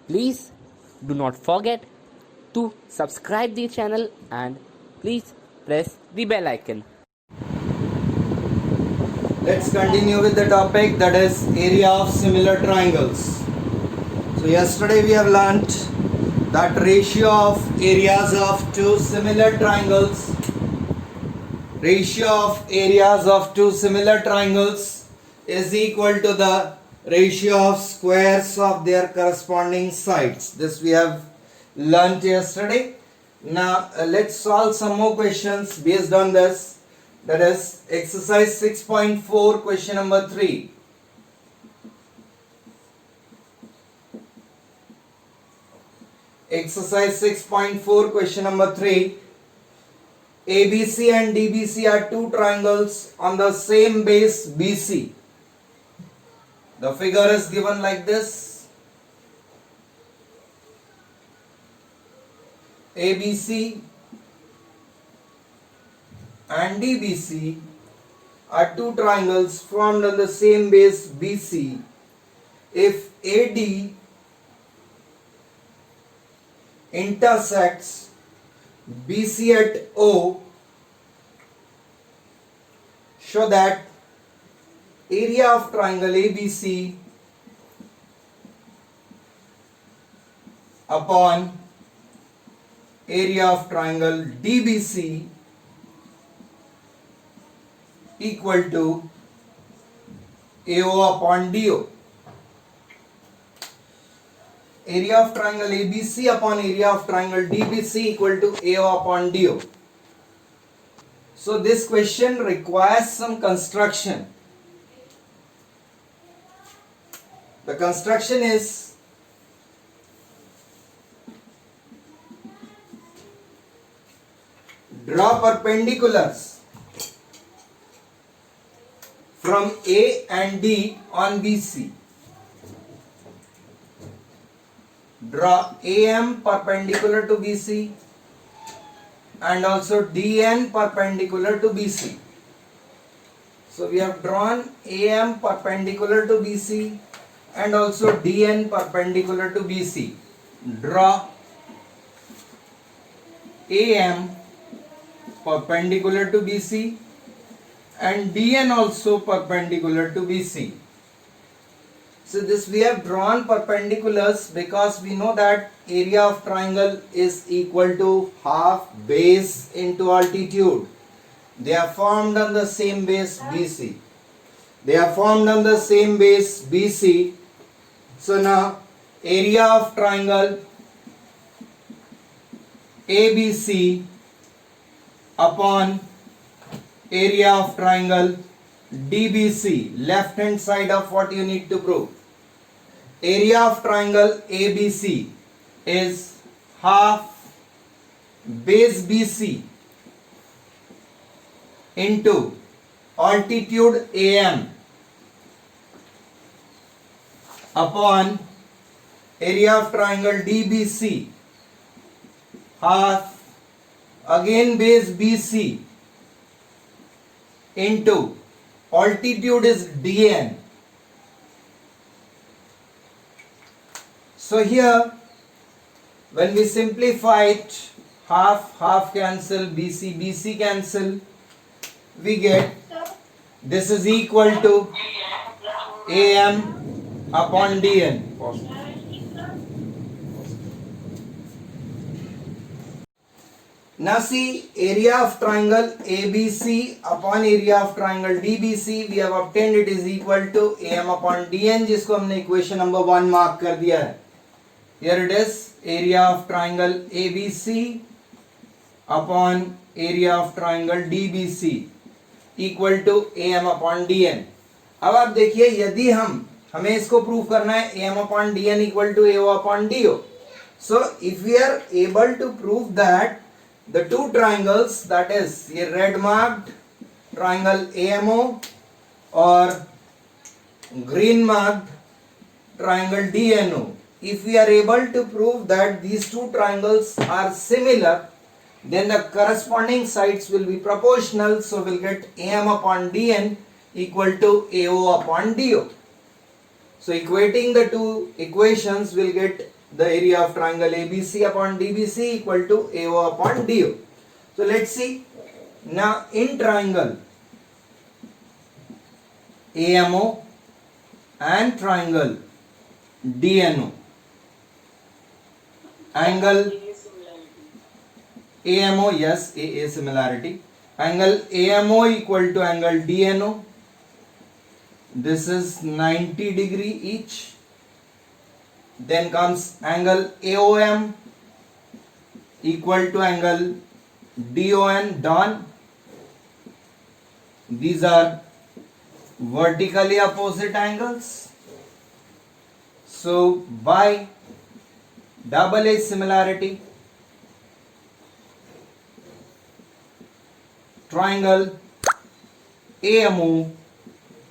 Please do not forget to subscribe the channel and please press the bell icon. Let's continue with the topic, that is area of similar triangles. So yesterday we have learnt that ratio of areas of two similar triangles is equal to the ratio of squares of their corresponding sides. This we have learnt yesterday. Now let's solve some more questions based on this. That is exercise 6.4, question number 3. Exercise 6.4, question number 3. ABC and DBC are two triangles on the same base BC. The figure is given like this. ABC and DBC are two triangles formed on the same base BC. If AD intersects BC at O, show that area of triangle ABC upon area of triangle DBC equal to AO upon DO. Area of triangle ABC upon area of triangle DBC equal to AO upon DO. So this question requires some construction. The construction is draw perpendiculars from A and D on BC. Draw AM perpendicular to BC and also DN perpendicular to BC. So we have drawn AM perpendicular to BC and also DN perpendicular to BC. Draw AM perpendicular to BC and DN also perpendicular to BC. So this we have drawn perpendiculars because we know that area of triangle is equal to half base into altitude. They are formed on the same base BC. So now area of triangle ABC upon area of triangle DBC, left hand side of what you need to prove. Area of triangle ABC is half base BC into altitude AM upon area of triangle DBC, half again base BC into altitude is DN. So here when we simplify it, half cancel, BC cancel, we get this is equal to AM upon DN. Now see, area of triangle ABC upon area of triangle DBC we have obtained, it is equal to AM upon DN, जिसको हमने equation number 1 mark कर दिया है. Here it is, area of triangle ABC upon area of triangle DBC equal to AM upon DN. अब आप देखिए, यदि हमें इसको प्रूव करना है AM upon DN equal to AO upon DO. So if we are able to prove that the two triangles, that is a red marked triangle AMO or green marked triangle DNO, if we are able to prove that these two triangles are similar, then the corresponding sides will be proportional, so we'll get AM upon DN equal to AO upon DO. So equating the two equations, we'll get the area of triangle ABC upon DBC equal to AO upon DO. So let's see. Now in triangle AMO and triangle DNO, angle AMO, yes, AA similarity. Angle AMO equal to angle DNO. This is 90 degree each. Then comes angle AOM equal to angle DON, DON. These are vertically opposite angles. So by double edge similarity, triangle AMO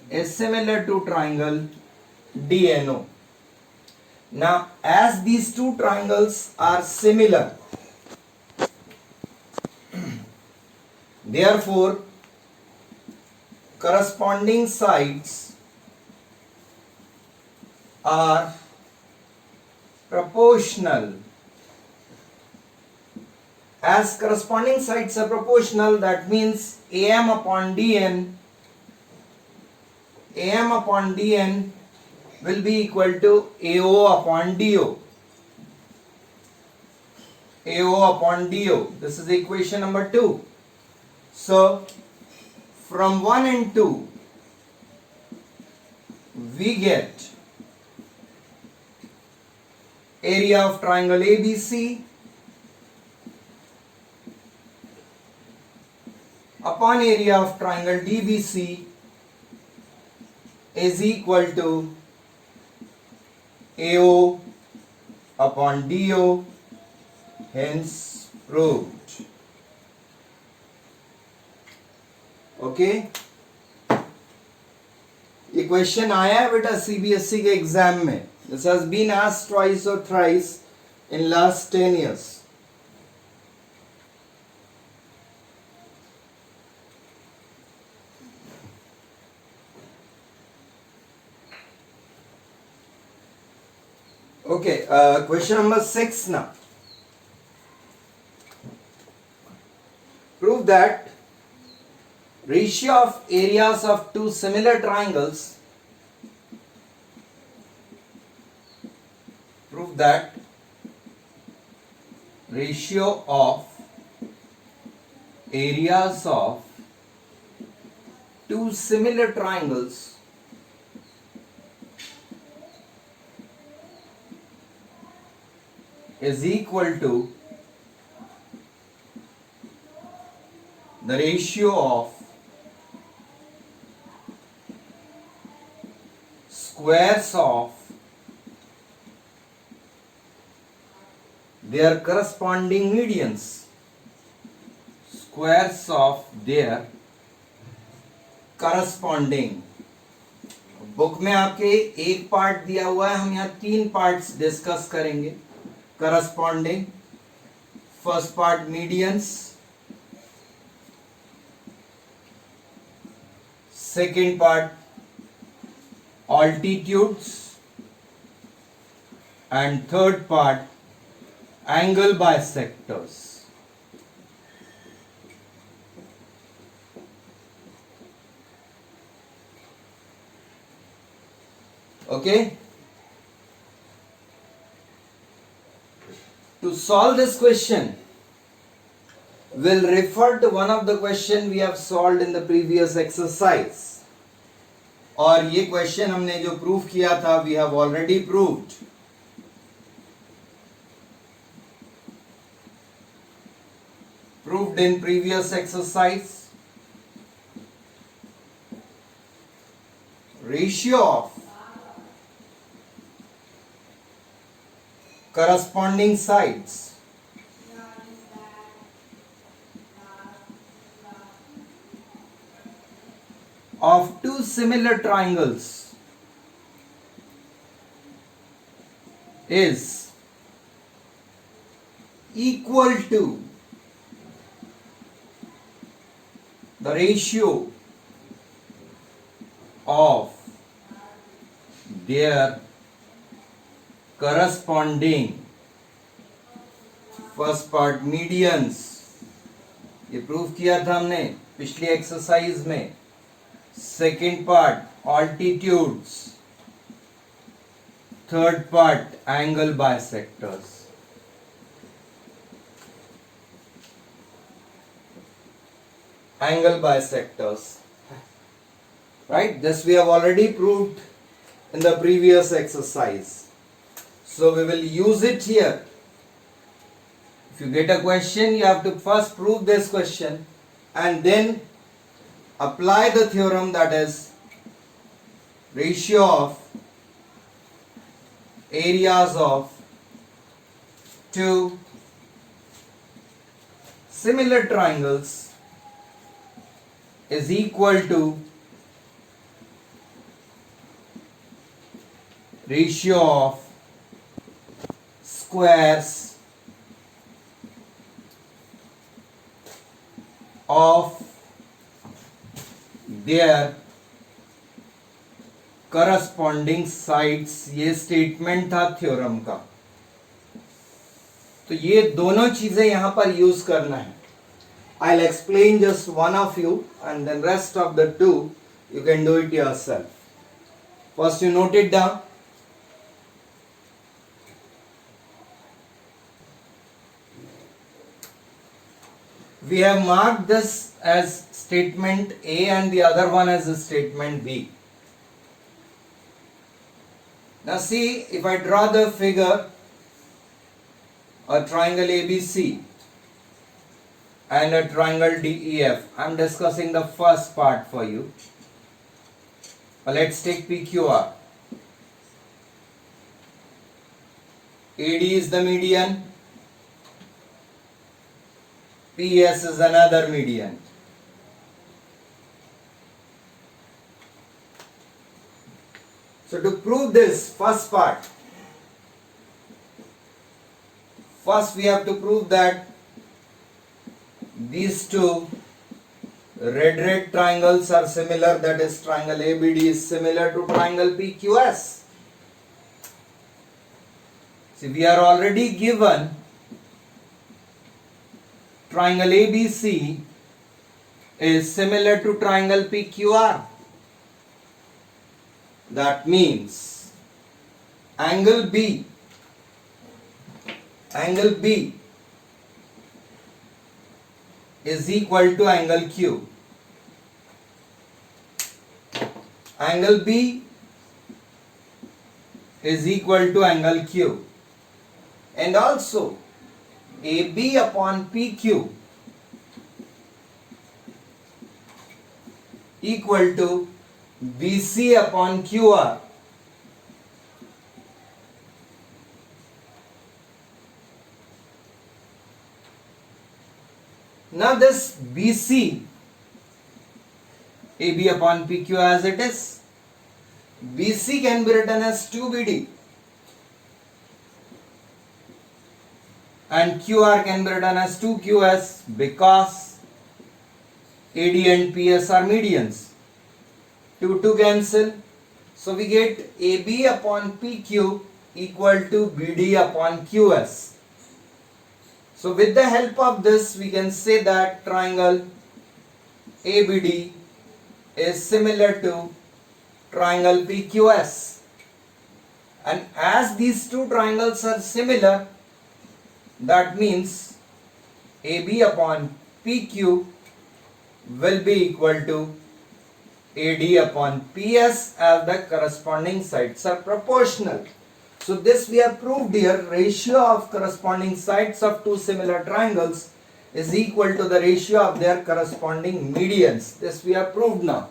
is similar to triangle DNO. Now, as these two triangles are similar, therefore, corresponding sides are proportional. As corresponding sides are proportional, that means AM upon DN will be equal to AO upon DO. AO upon DO. This is equation number 2. So, from 1 and 2, we get area of triangle ABC upon area of triangle DBC is equal to AO upon DO, hence proved. Okay ये question आया है बेटा CBSE के exam में. This has been asked twice और thrice in last 10 years. Okay, question number 6 now. Prove that ratio of areas of two similar triangles. Prove that ratio of areas of two similar triangles is equal to the ratio of squares of their corresponding medians. Squares of their corresponding. Book में आपके एक part दिया हुआ है, हम यहाँ 3 parts discuss करेंगे. Corresponding, first part medians, second part altitudes, and third part angle bisectors. Okay? To solve this question, we'll refer to one of the question we have solved in the previous exercise. और ये question हमने जो prove किया था, we have already proved. Proved in previous exercise. Ratio of corresponding sides of two similar triangles is equal to the ratio of their corresponding, first part medians, ये prove किया था हमने पिछली एक्सरसाइज में। Second part altitudes, third part angle bisectors. Angle bisectors, right? This we have already proved in the previous exercise, so we will use it here. If you get a question, you have to first prove this question and then apply the theorem, that is ratio of areas of two similar triangles is equal to ratio of squares of their corresponding sides। ये statement था theorem का। तो ये दोनों चीजें यहां पर use करना है। I'll explain just one of you and then rest of the two you can do it yourself. First you note it down. We have marked this as statement A and the other one as a statement B. Now see, if I draw the figure, a triangle ABC and a triangle DEF. I am discussing the first part for you. But let's take PQR. AD is the median, PS is another median. So to prove this first part, first we have to prove that these two red triangles are similar, that is triangle ABD is similar to triangle PQS. See, we are already given triangle ABC is similar to triangle PQR. That means angle B is equal to angle Q. Angle B is equal to angle Q. And also AB upon PQ equal to BC upon QR. Now this BC, AB upon PQ as it is, BC can be written as 2BD and QR can be written as 2QS because AD and PS are medians. 2 cancel, so we get AB upon PQ equal to BD upon QS. So with the help of this we can say that triangle ABD is similar to triangle PQS, and as these two triangles are similar, that means AB upon PQ will be equal to AD upon PS as the corresponding sides are proportional. So this we have proved here, ratio of corresponding sides of two similar triangles is equal to the ratio of their corresponding medians. This we have proved now.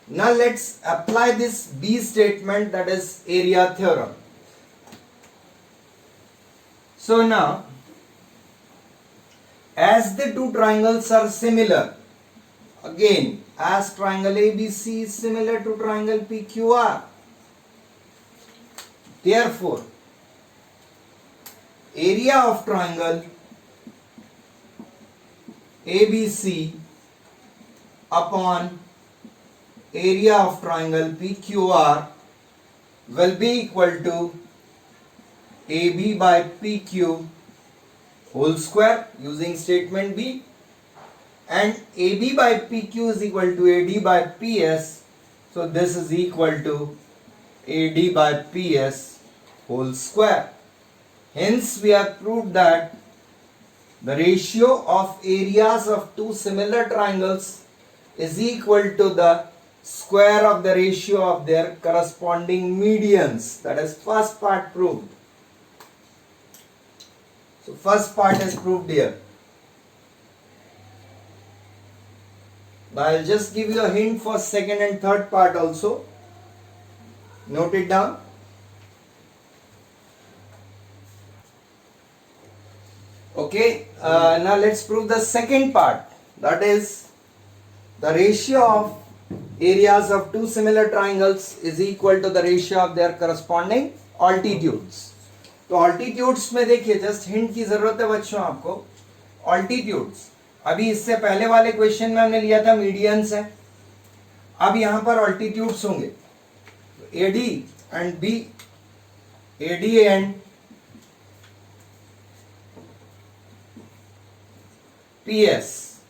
Now let's apply this B statement, that is area theorem. So now, as the two triangles are similar, again as triangle ABC is similar to triangle PQR, therefore area of triangle ABC upon area of triangle PQR will be equal to AB by PQ whole square using statement B, and AB by PQ is equal to AD by PS, so this is equal to AD by PS whole square. Hence we have proved that the ratio of areas of two similar triangles is equal to the square of the ratio of their corresponding medians. That is first part proved. So first part is proved here. But I'll just give you a hint for second and third part also. Note it down. Okay, now let's prove the second part. That is the ratio of areas of two similar triangles is equal to the ratio of their corresponding altitudes. तो altitudes में देखिए, just hint की जरूरत है बच्चों आपको. altitudes अभी इससे पहले वाले क्वेश्चन में हमने लिया था मीडियंस है, अब यहां पर altitudes होंगे. AD and B, AD and PS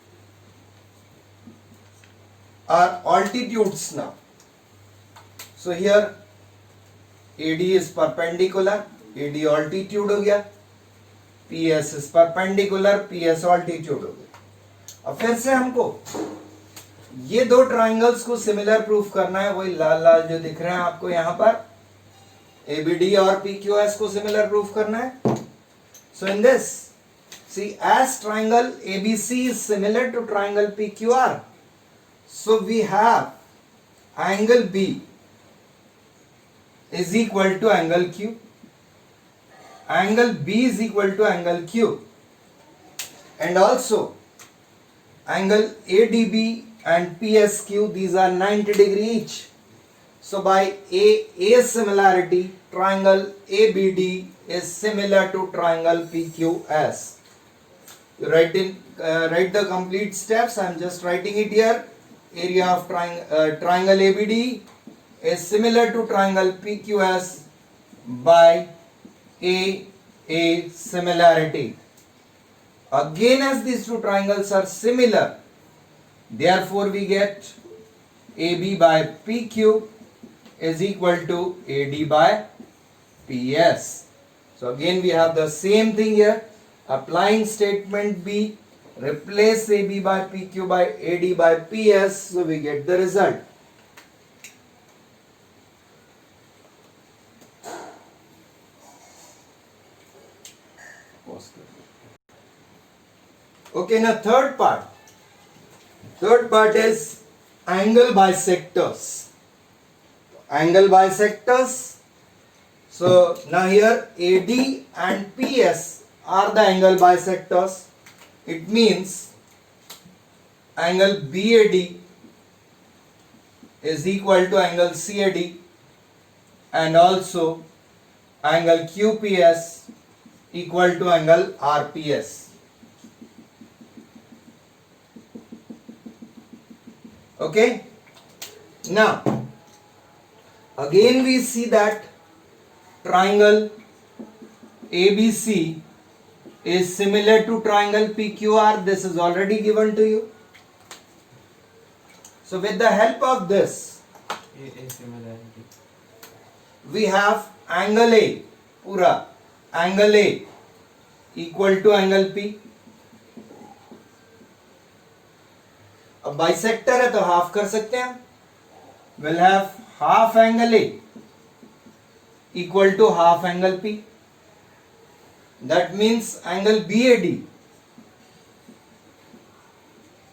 are altitudes now. So here AD is perpendicular, AD altitude हो गया, PS is perpendicular, PS altitude हो गया. अब फिर से हमको ये दो ट्राइंगल्स को सिमिलर प्रूफ करना है. वही लाल लाल जो दिख रहे हैं आपको यहाँ पर, ABD और PQS को सिमिलर प्रूफ करना है. So in this, see, as triangle ABC is similar to triangle PQR, so we have angle B is equal to angle Q. Angle B is equal to angle Q. And also angle ADB and PSQ, these are 90 degree each. So by A similarity, triangle ABD is similar to triangle PQS. Write the complete steps. I am just writing it here. Area of triangle ABD is similar to triangle PQS by A similarity. Again, as these two triangles are similar, therefore we get AB by PQ is equal to AD by PS. So again we have the same thing here. Applying statement B, replace AB by PQ by AD by PS, so we get the result. Okay, now third part. Third part is angle bisectors. Angle bisectors. So now here AD and PS are the angle bisectors. It means angle BAD is equal to angle CAD, and also angle QPS equal to angle RPS. Okay, now again we see that triangle ABC is similar to triangle PQR. This is already given to you. So with the help of this, we have angle A, pura angle A equal to angle P. अब bisector है तो half कर सकते हैं. We'll have half angle A equal to half angle P. That means angle BAD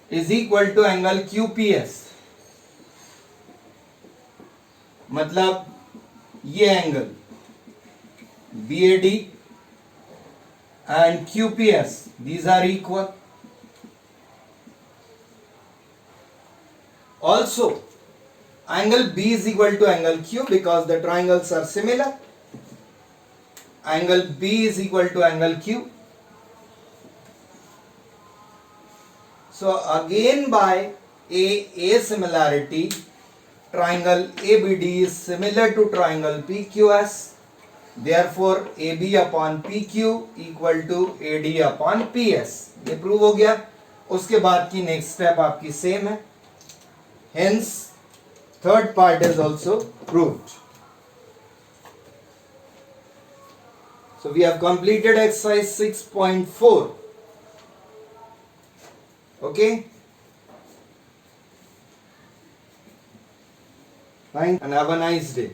is equal to angle QPS. मतलब ये angle BAD and QPS, these are equal. Also, angle B is equal to angle Q because the triangles are similar. Angle B is equal to angle Q. So again by A similarity, triangle ABD is similar to triangle PQS. Therefore AB upon PQ equal to AD upon PS. ये prove हो गया. उसके बाद की next step आपकी same है. Hence third part is also proved. So we have completed exercise 6.4. Okay. Fine and have a nice day.